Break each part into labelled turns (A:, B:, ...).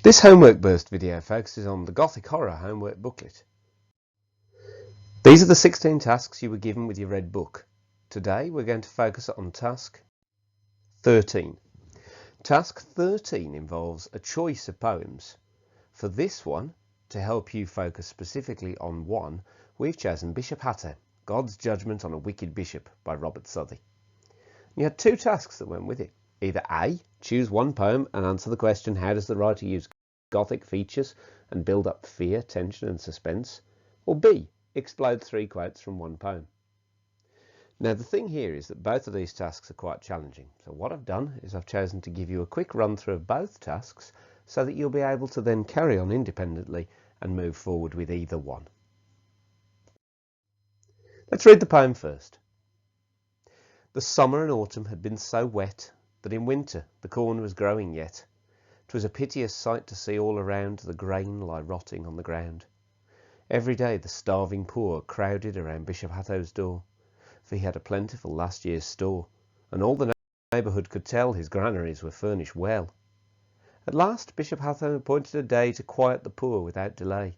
A: This HomeworkBurst video focuses on the Gothic Horror homework booklet. These are the 16 tasks you were given with your red book. Today we're going to focus on task 13. Task 13 involves a choice of poems. For this one, to help you focus specifically on one, we've chosen Bishop Hatto, God's Judgment on a Wicked Bishop by Robert Southey. You had two tasks that went with it. Either A, choose one poem and answer the question, how does the writer use Gothic features and build up fear, tension and suspense, or B, explode 3 quotes from one poem. Now the thing here is that both of these tasks are quite challenging, so what I've done is I've chosen to give you a quick run through of both tasks so that you'll be able to then carry on independently and move forward with either one. Let's read the poem first. The summer and autumn had been so wet that in winter the corn was growing yet. 'Twas a piteous sight to see all around the grain lie rotting on the ground. Every day the starving poor crowded around Bishop Hatto's door, for he had a plentiful last year's store, and all the neighbourhood could tell his granaries were furnished well. At last Bishop Hatto appointed a day to quiet the poor without delay.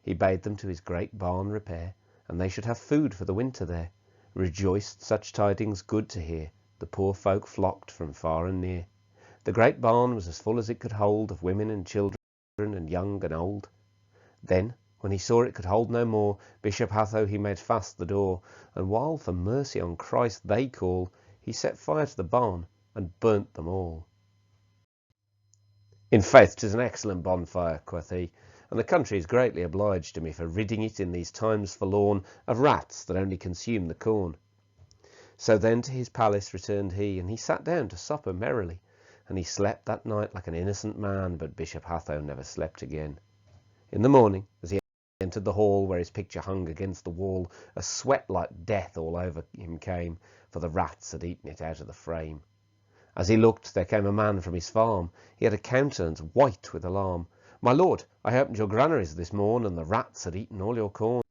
A: He bade them to his great barn repair, and they should have food for the winter there. Rejoiced such tidings good to hear, the poor folk flocked from far and near. The great barn was as full as it could hold of women and children and young and old. Then, when he saw it could hold no more, Bishop Hatto he made fast the door, and while for mercy on Christ they call, he set fire to the barn and burnt them all. In faith, 'tis an excellent bonfire, quoth he, and the country is greatly obliged to me for ridding it in these times forlorn of rats that only consume the corn. So then to his palace returned he, and he sat down to supper merrily. And he slept that night like an innocent man, but Bishop Hatto never slept again. In the morning, as he entered the hall where his picture hung against the wall, a sweat like death all over him came, for the rats had eaten it out of the frame. As he looked, there came a man from his farm. He had a countenance white with alarm. My lord, I opened your granaries this morn, and the rats had eaten all your corn.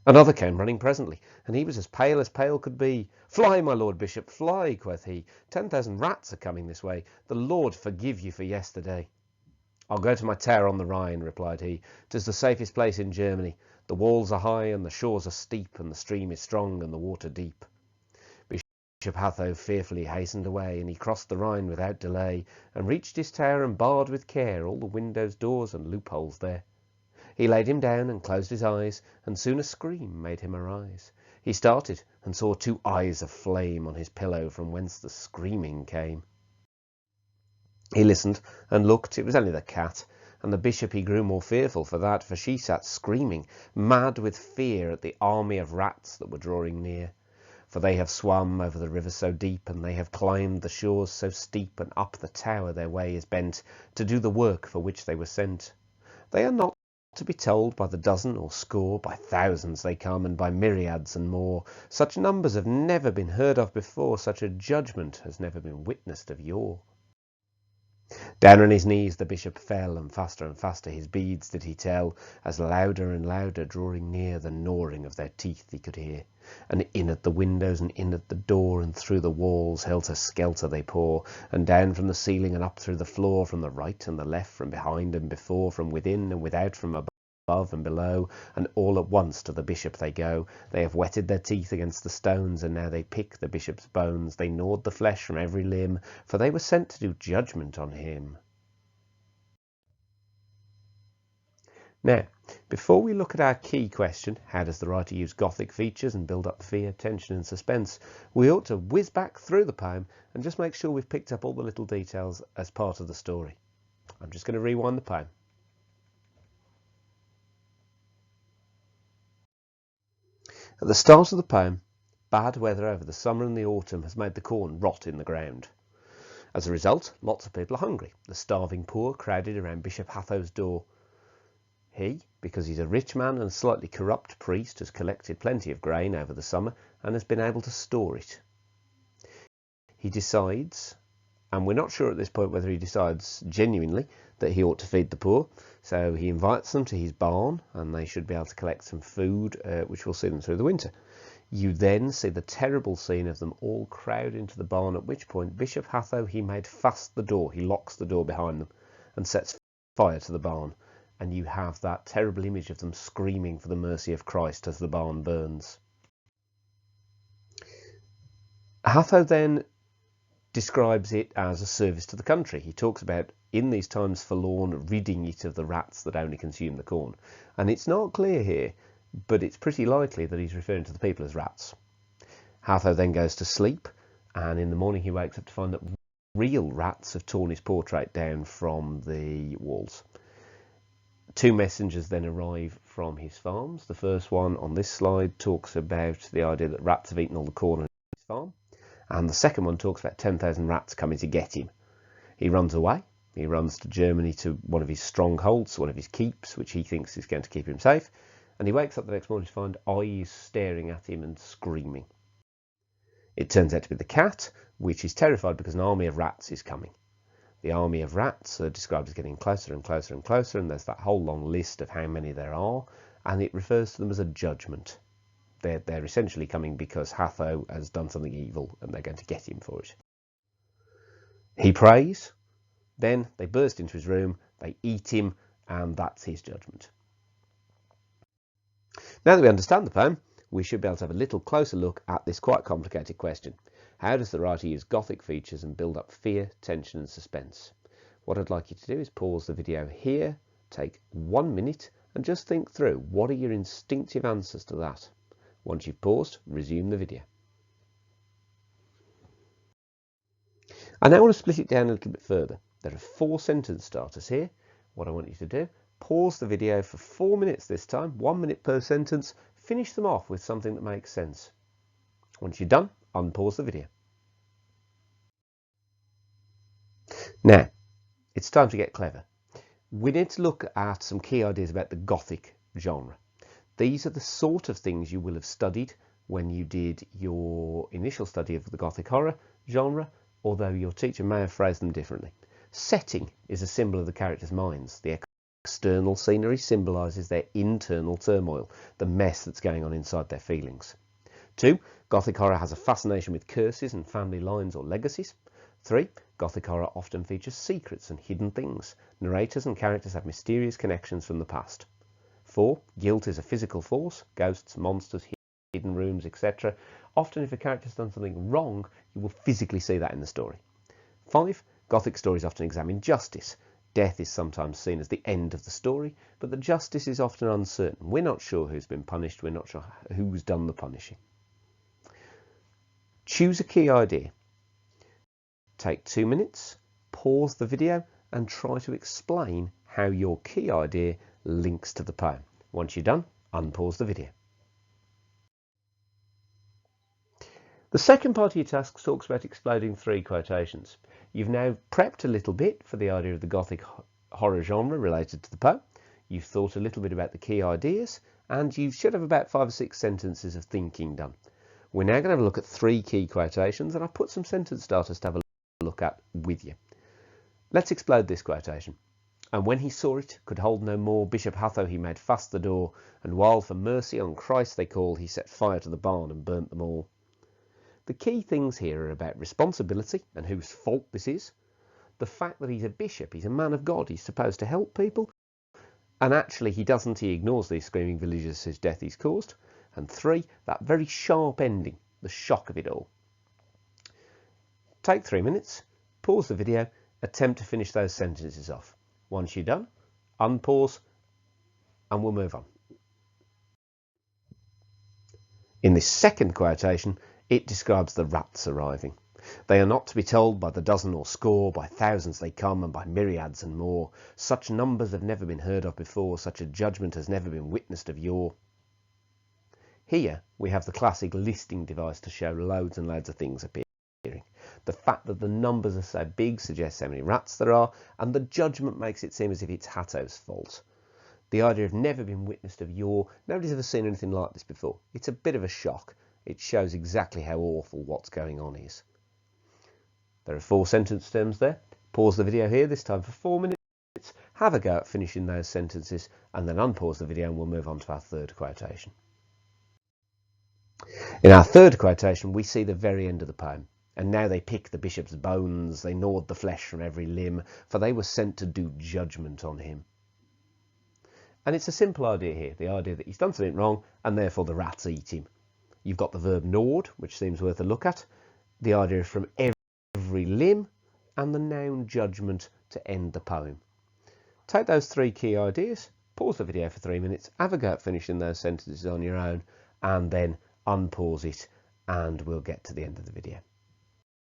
A: Another came running presently, and he was as pale could be. Fly, my lord bishop, fly, quoth he. 10,000 rats are coming this way. The Lord forgive you for yesterday. I'll go to my tower on the Rhine, replied he. 'Tis the safest place in Germany. The walls are high, and the shores are steep, and the stream is strong, and the water deep. Bishop Hatto fearfully hastened away, and he crossed the Rhine without delay, and reached his tower and barred with care all the windows, doors, and loopholes there. He laid him down and closed his eyes, and soon a scream made him arise. He started and saw 2 eyes of flame on his pillow, from whence the screaming came. He listened and looked, it was only the cat, and the bishop he grew more fearful for that, for she sat screaming, mad with fear at the army of rats that were drawing near. For they have swum over the river so deep, and they have climbed the shores so steep, and up the tower their way is bent, to do the work for which they were sent. They are not to be told by the dozen or score, by thousands they come, and by myriads and more. Such numbers have never been heard of before, such a judgment has never been witnessed of yore. Down on his knees the bishop fell, and faster his beads did he tell, as louder and louder drawing near, the gnawing of their teeth he could hear. And in at the windows and in at the door, and through the walls helter-skelter they pour, and down from the ceiling and up through the floor, from the right and the left, from behind and before, from within and without, from above and below, and all at once to the bishop they go. They have whetted their teeth against the stones, and now they pick the bishop's bones. They gnawed the flesh from every limb, for they were sent to do judgment on him. Now, before we look at our key question, how does the writer use Gothic features and build up fear, tension and suspense, we ought to whiz back through the poem and just make sure we've picked up all the little details as part of the story. I'm just going to rewind the poem. At the start of the poem, bad weather over the summer and the autumn has made the corn rot in the ground. As a result, lots of people are hungry. The starving poor crowded around Bishop Hatto's door. He, because he's a rich man and a slightly corrupt priest, has collected plenty of grain over the summer and has been able to store it. He decides, and we're not sure at this point whether he decides genuinely that he ought to feed the poor, so he invites them to his barn, and they should be able to collect some food, which will see them through the winter. You then see the terrible scene of them all crowd into the barn, at which point Bishop Hatto, he made fast the door, he locks the door behind them, and sets fire to the barn, and you have that terrible image of them screaming for the mercy of Christ as the barn burns. Hatho then describes it as a service to the country. He talks about, in these times forlorn, ridding it of the rats that only consume the corn. And it's not clear here, but it's pretty likely that he's referring to the people as rats. Hatho then goes to sleep, and in the morning he wakes up to find that real rats have torn his portrait down from the walls. Two messengers then arrive from his farms. The first one on this slide talks about the idea that rats have eaten all the corn on his farm. And the second one talks about 10,000 rats coming to get him. He runs away. He runs to Germany to one of his strongholds, one of his keeps, which he thinks is going to keep him safe. And he wakes up the next morning to find eyes staring at him and screaming. It turns out to be the cat, which is terrified because an army of rats is coming. The army of rats are described as getting closer and closer and closer, and there's that whole long list of how many there are, and it refers to them as a judgment. They're essentially coming because Hatho has done something evil and they're going to get him for it. He prays, then they burst into his room, they eat him, and that's his judgment. Now that we understand the poem, we should be able to have a little closer look at this quite complicated question. How does the writer use Gothic features and build up fear, tension and suspense? What I'd like you to do is pause the video here, take 1 minute and just think through what are your instinctive answers to that. Once you've paused, resume the video. I now want to split it down a little bit further. There are 4 sentence starters here. What I want you to do, pause the video for 4 minutes this time, 1 minute per sentence, finish them off with something that makes sense. Once you're done, unpause the video. Now, it's time to get clever. We need to look at some key ideas about the Gothic genre. These are the sort of things you will have studied when you did your initial study of the Gothic horror genre, although your teacher may have phrased them differently. Setting is a symbol of the characters' minds. The external scenery symbolises their internal turmoil, the mess that's going on inside their feelings. 2. Gothic horror has a fascination with curses and family lines or legacies. 3. Gothic horror often features secrets and hidden things. Narrators and characters have mysterious connections from the past. 4. Guilt is a physical force, ghosts, monsters, hidden rooms, etc. Often if a character's done something wrong, you will physically see that in the story. 5. Gothic stories often examine justice. Death is sometimes seen as the end of the story, but the justice is often uncertain. We're not sure who's been punished, we're not sure who's done the punishing. Choose a key idea. Take 2 minutes, pause the video and try to explain how your key idea links to the poem. Once you're done, unpause the video. The second part of your task talks about exploding 3 quotations. You've now prepped a little bit for the idea of the Gothic horror genre related to the poem. You've thought a little bit about the key ideas, and you should have about 5 or 6 sentences of thinking done. We're now going to have a look at 3 key quotations, and I've put some sentence starters to have a look at with you. Let's explode this quotation. And when he saw it, could hold no more, Bishop Hatho he made fast the door, and while for mercy on Christ they call, he set fire to the barn and burnt them all. The key things here are about responsibility and whose fault this is, the fact that he's a bishop, he's a man of God, he's supposed to help people, and actually he doesn't, he ignores these screaming villagers whose death he's caused, and 3, that very sharp ending, the shock of it all. Take 3 minutes, pause the video, attempt to finish those sentences off. Once you're done, unpause and we'll move on. In this second quotation, it describes the rats arriving. They are not to be told by the dozen or score, by thousands they come and by myriads and more. Such numbers have never been heard of before, such a judgment has never been witnessed of yore. Here we have the classic listing device to show loads and loads of things appearing. The fact that the numbers are so big suggests how many rats there are, and the judgment makes it seem as if it's Hatto's fault. The idea of never been witnessed of yore, nobody's ever seen anything like this before. It's a bit of a shock. It shows exactly how awful what's going on is. There are 4 sentence stems there. Pause the video here, this time for 4 minutes. Have a go at finishing those sentences, and then unpause the video and we'll move on to our third quotation. In our third quotation, we see the very end of the poem. And now they pick the bishop's bones, they gnawed the flesh from every limb, for they were sent to do judgment on him. And it's a simple idea here, the idea that he's done something wrong, and therefore the rats eat him. You've got the verb gnawed, which seems worth a look at. The idea is from every limb, and the noun judgment to end the poem. Take those three key ideas, pause the video for 3 minutes, have a go at finishing those sentences on your own, and then unpause it, and we'll get to the end of the video.